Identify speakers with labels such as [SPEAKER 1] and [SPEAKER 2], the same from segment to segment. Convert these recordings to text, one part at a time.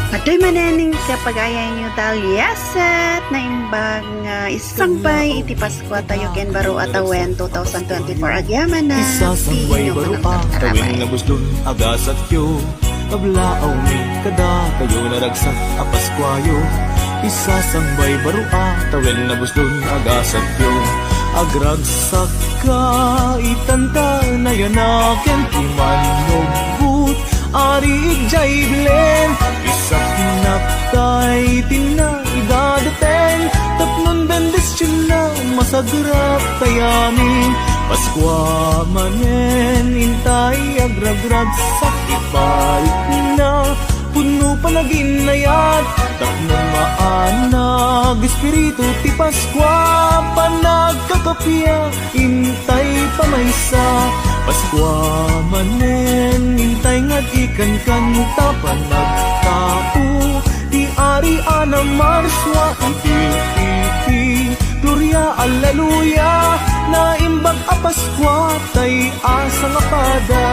[SPEAKER 1] Adoy mananing kapag-aya nyo dalia set na imbang isangpay iti Paskua tayo ken baro atawen 2024 Agyaman na
[SPEAKER 2] isasangway baro tawin na busdon agasat yo kablaaw mi kada kayo naragsak a Paskwayo isasangway baro tawin na busdon agasat yo agragsak ka itanta na yanaken imanobut ari jay bilen isak naptay tinaidadateng tapnon bendisyon na masagrap tayamin Paskwa manen intay agragrag sak ibalik na puno panaginayat tapnon maanag espiritu ti Paskwa panagkakapya intay pamaysa Paskwa manen intay nga ikan kanta panagtao di ari ana marswa iti gloria alleluia na imbag a Paskwa tay asa nga pada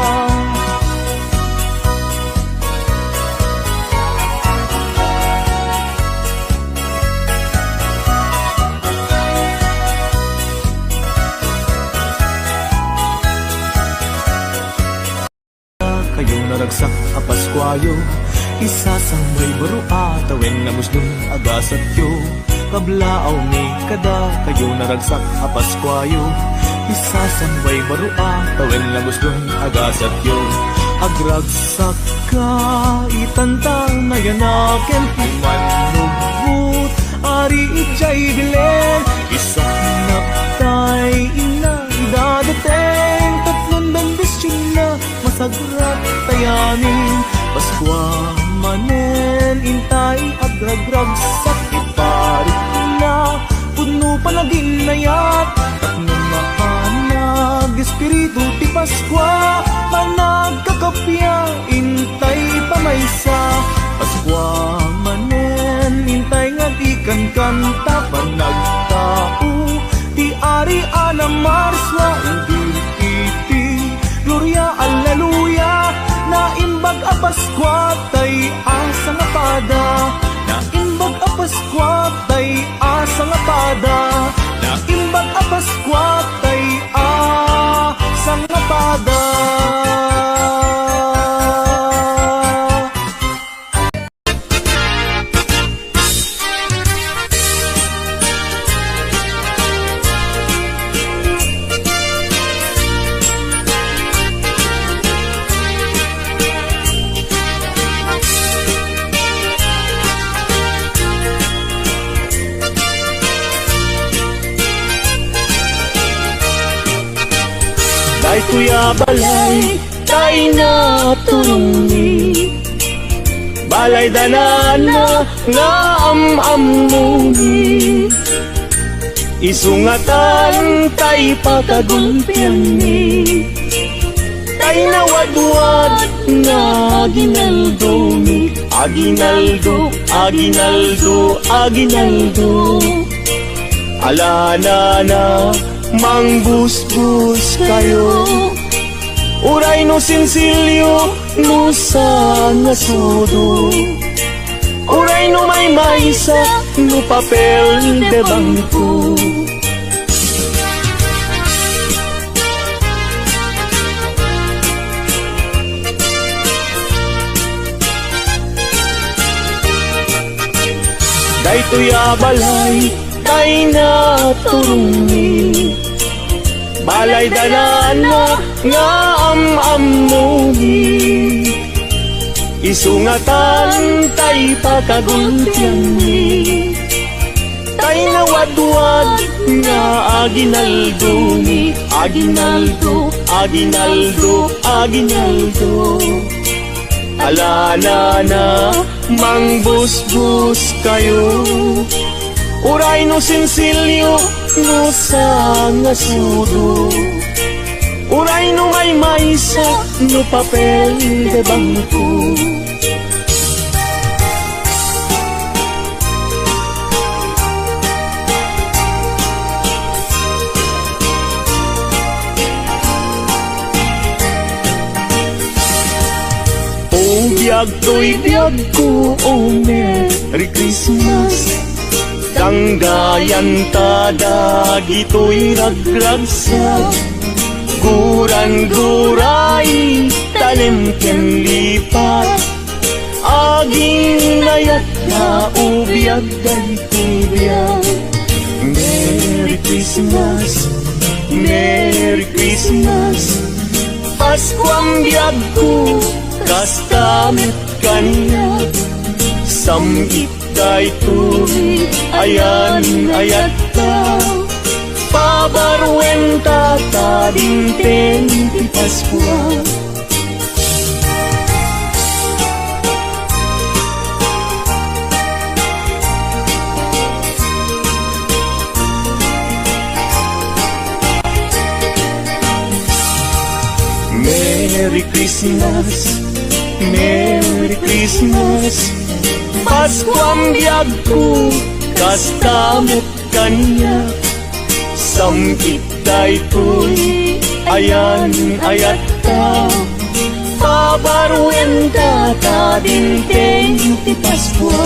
[SPEAKER 2] kayo naragsak a Paskwayo isasangway baro tawin na musdon agasat yo kablaaw mi kada kayo naragsak a Paskwayo isasangway baro tawin na musdon agasat yo agragsak ka itantang na yanaken imanubut ari ijay bilen isak naptay ina idadateng tatlon bendisyon na masagrat tayanin Paskwa manen intay agragrag sak iparit na puno panaginayat tapnon maanag espiritu ti Paskwa panagkakapya intay pamaysa Paskwa manen intay nga ikan kanta panagtao ti ari ana marswa iti gloria alleluia na imbag a Paskwa tay asa nga pada na imbag a Paskwa tay asa nga pada na imbag a Paskwa tay asa nga pada
[SPEAKER 3] Ay kuya balay, tay na turungi balay danana nga amuni isungatan tay pagagulpian ni tay nawadwad na aginaldo ni aginaldo, aginaldo, aginaldo alana na mangbus-bus kayo uray no sinsilyo no sa ngasudo uray no may maysa no papel de bangko daytoy abalay tay na turungi balay danana nga amuni isungatan tay pagagulpian ni tay nawadwad nga aginaldo ni aginaldo, aginaldo, aginaldo alana na mangbus-bus kayo uray no sinsilyo no sa ngasudo uray no may maysa no papel de bangko dagtoy biyag ko, oh Merry Christmas. Tanggayan tada gito'y ragragsag, guran-guray talim ken lipat, aging nayat na ubiyag dagtoy biyag. Merry Christmas, Merry Christmas. Paskuang biyag ko, kastamit kanya, samgit kay tuwi, ayan ayat ka, pabarwen ta dingten ti Paskua. Merry Christmas, Merry Christmas. Paskuang biyag ko, kastamit kanya, samgit kay tuwi, ayan ayat ka, pabarwen ta dingten ti Paskua.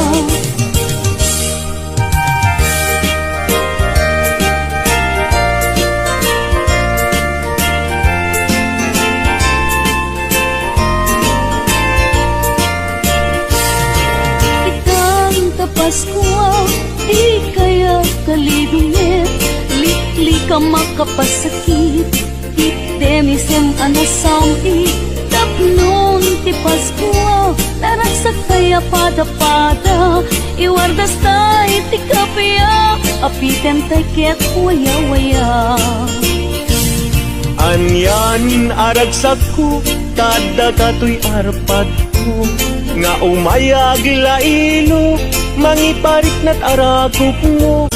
[SPEAKER 4] Paskua, di kaya kalibingit, likli ka makapasakit, itdemisem anasami, tapnon ti Paskua, naragsak kaya pada-pada, iwardas tayo ti kapya, apiten tayo ket waya-waya.
[SPEAKER 3] Anyan aragsak ko, tada kato'y arpad ko, nga umayag lailo, mangiparik na't aragop mo.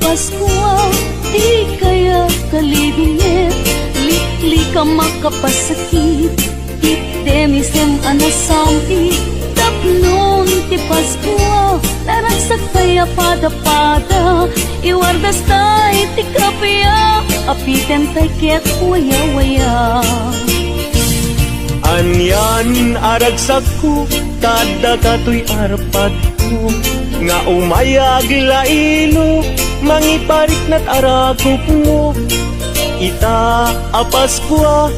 [SPEAKER 4] Paskua, di kaya kalibingit, likli ka makapasakit, itdemisem anasampi, tapnon ti Paskua, naragsak kaya pada-pada, iwardas tay ti kapya, apiten tay ket waya-waya.
[SPEAKER 2] Anyan aragsak ko, tada kato'y arpad ko, nga umayag lailo, mangiparik na't aragop mo. Ita a Paskua,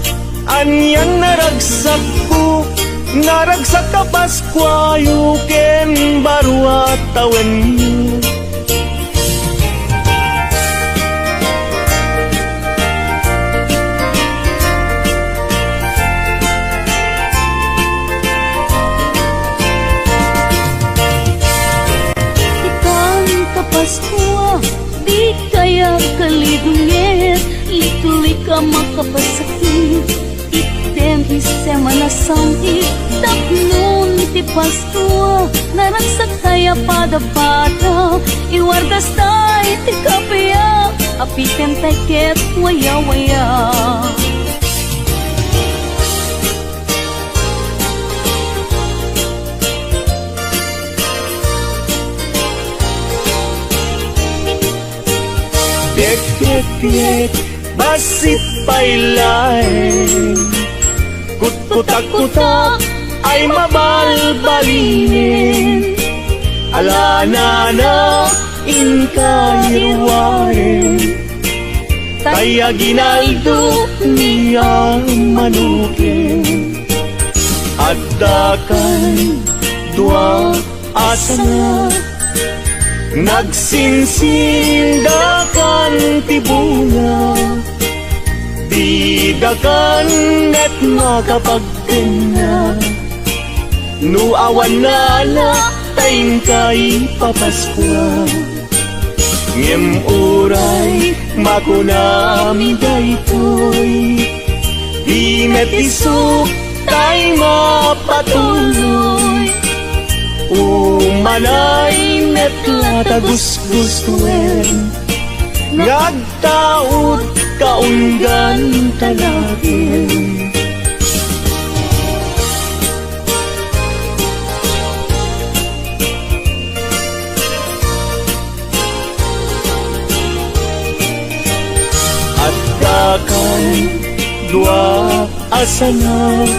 [SPEAKER 2] anyan naragsak ko, naragsak ka Paskua, yuken barua tawen mo.
[SPEAKER 4] Paskua, di kaya kalidungit, likli ka makapasakit, item isem anasamit, tapnon ti Paskua, naragsak kaya pada-pada, iwardas tay ti kapya, apiten tay ket waya-waya.
[SPEAKER 2] Tiek, basit pailain, kutak-kutak ay mabalbalinin, alanana inkayirwain, kaya ginaldo niya manukin, addakan dua asana, nagsinsindakan ti bunga, didakan at makapagkana, nuawan nala tayin kay Paskua. Ngem uray makunami daytoy, di metisok tay mapatuloy, umanay net latagusgustuin, ngagtaot kaunggan talagin. At dakan dua asana,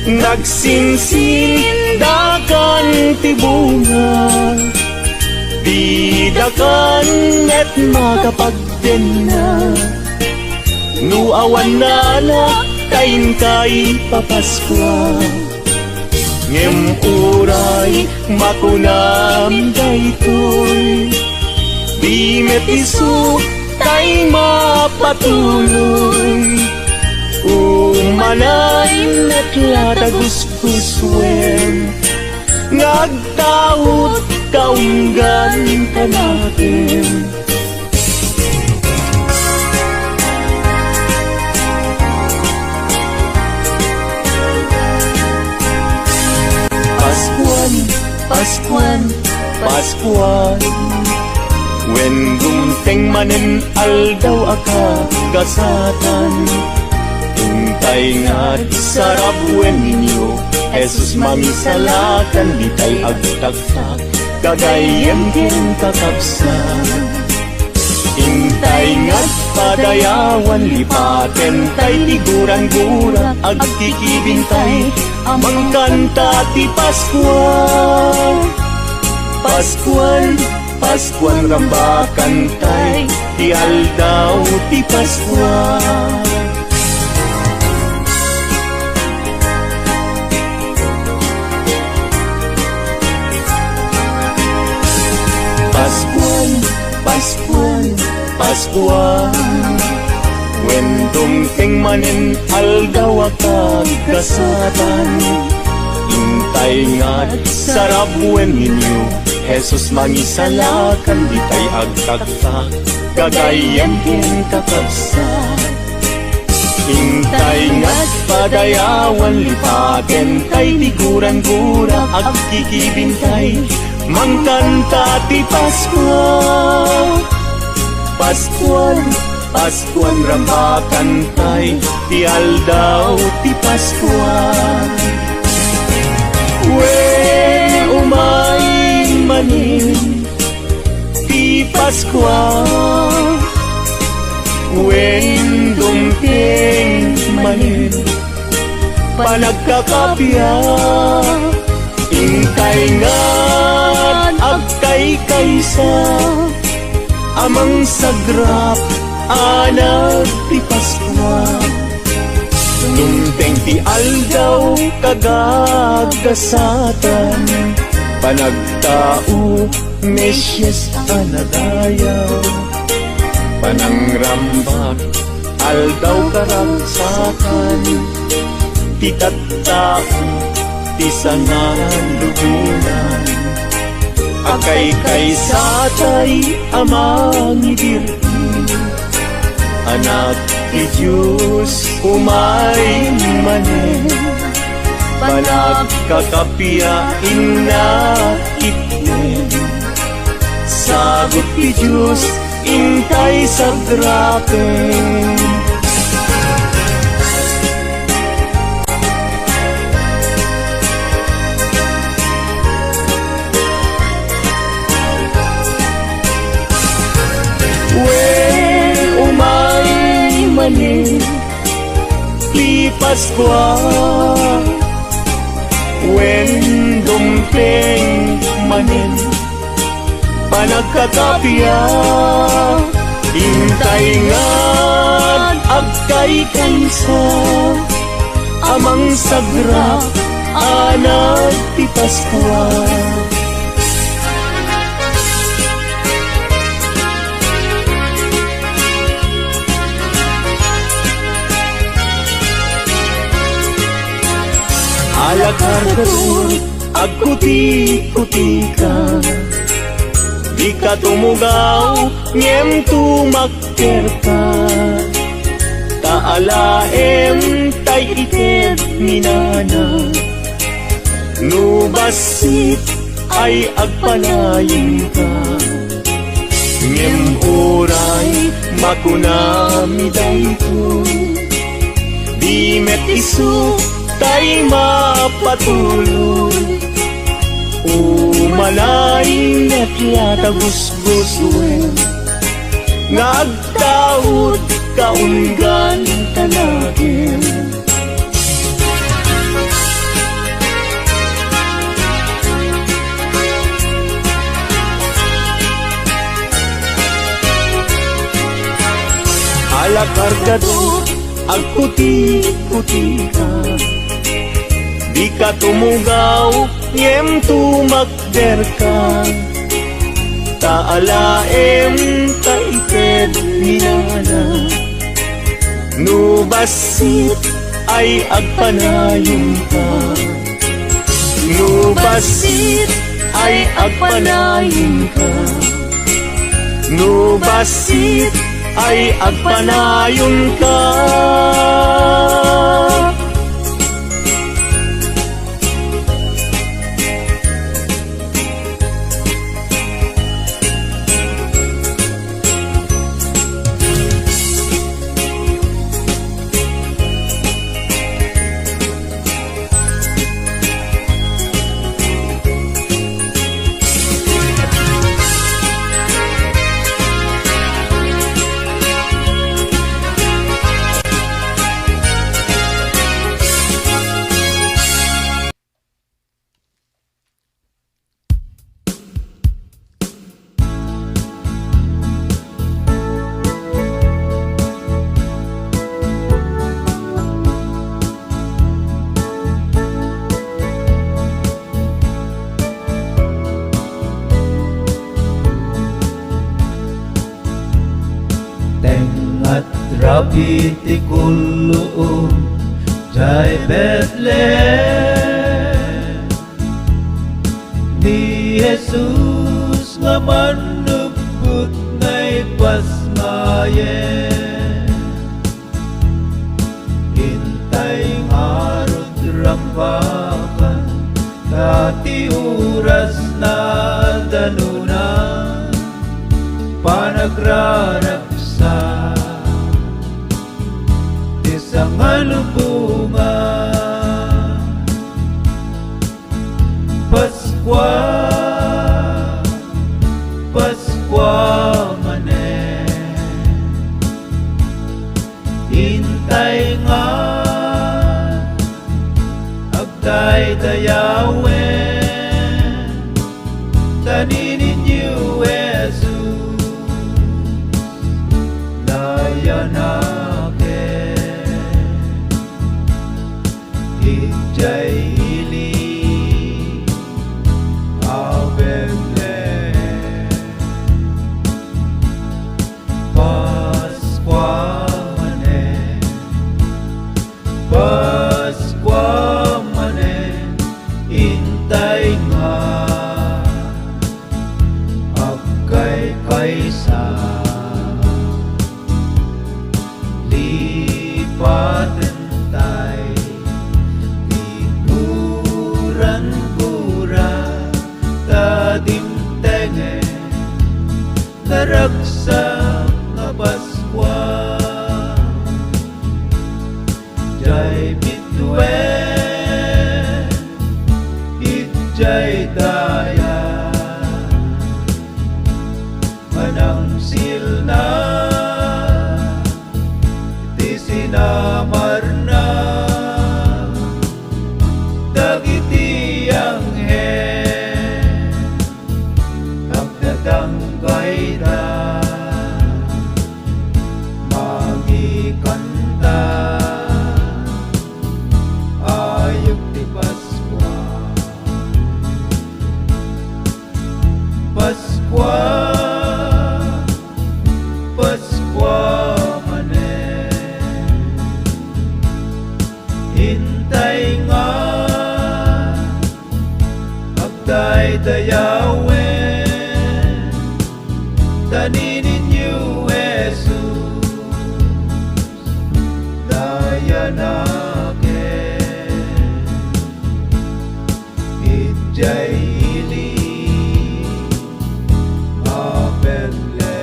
[SPEAKER 2] nagsinsindakan ti bunga, didakan at makapagdena, nuawan nala tayin kay Paskua. Ngem uray makunam daytoy, di metiso tay mapatuloy, umanay net latagusguswen, ngagtaot kaunggan ka natin. Paskuan, Paskuan, Paskuan, when dumteng manen aldaw aka gasatan, untay nga sarap wen ninyo, Jesus mamisalakan, di tay agtaktak, kagayem ken kakapsan. Intay nga't padayawan, lipaten tay tiguran-gura, agkikibintay, amang kanta ti Paskua. Paskuan, Paskuan rambakan tay, ti aldaw ti Paskua. Paskuan, Paskuan, Paskua, when dumteng manen aldaw akag gasatan, intay nga't sarap wen ninyo, Jesus mangisalakan, di tay agtaktak, kagayem ken kakabsat. Intay nga't padayawan, lipaten tay tiguran-gura, agkikibintay, mangkanta ti Paskua. Paskuan, Paskuan rambakan tay, ti aldaw ti Paskuan. Wen umay manin ti Paskua, wen dumping manin panagkakapya, ingkay ngat agkay kaysa, amang sagrap anak ti Paskua. Dumpeng ti aldaw kagagasatan, panagtao mesyes anadayaw, panangrambak aldaw karagsakan, ti tattao ti sangan lubunan, akay kaysatay amang ibirti, anak ti Diyos umay manen, panagkakapiyain na itnen, sagot ti Diyos intay sagrapen. Ti Paskua, wen dumpeng manin panagkakapya, intay ngat agkay kaysa, amang sagrap anak ti Paskua. Alakargatur, agkuti-kuti ka, di ka tumugaw, ngem tumakker ka, taalaem tay ited minana, nubasit ay agpanayin ka, ngem uray makunami dayto, di met isu tay mapatuloy, umalay at yatagusgusuin, ngagtaod kaunggan tanagin. Alakargador, agputi-puti ka, di ka tumugaw, yem tumakder ka, taalaem taited minana, nubasit ay agpanayon ka, nubasit ay agpanayon ka, nubasit ay agpanayon ka.
[SPEAKER 3] At rapi ti kulluum jay Bethlehem, ni Jesus nga manuput ngay pasmayen, hintay ngarod rambakan dati oras na danunan, panagrana Tanininu Jesus Nayanake Ijayili Avele Paskua Paskua manen intay nga agkay kaysa lipaten tay tiguran gura tadimtenge naragsak nga Paskwa Jai bituen Ijay daya Manang silna Iti sinamar na Dagiti ang he Agdadanggay na Magikanta Ayok ti Paskwa Paskwa Paskwa manen Hintay nga Agday dayawen Tanininu Jesus Dayanake Ijayili Abele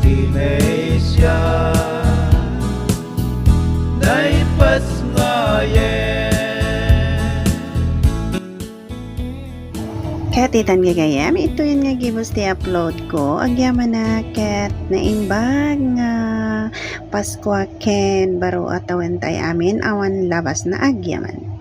[SPEAKER 3] Tinesia Naipas ngayen
[SPEAKER 1] Ket itan gagayam, ito yun nga gibos ti upload ko. Agyaman na ket na imbag nga Paskua ken baro atawen tay amin awan labas na agyaman.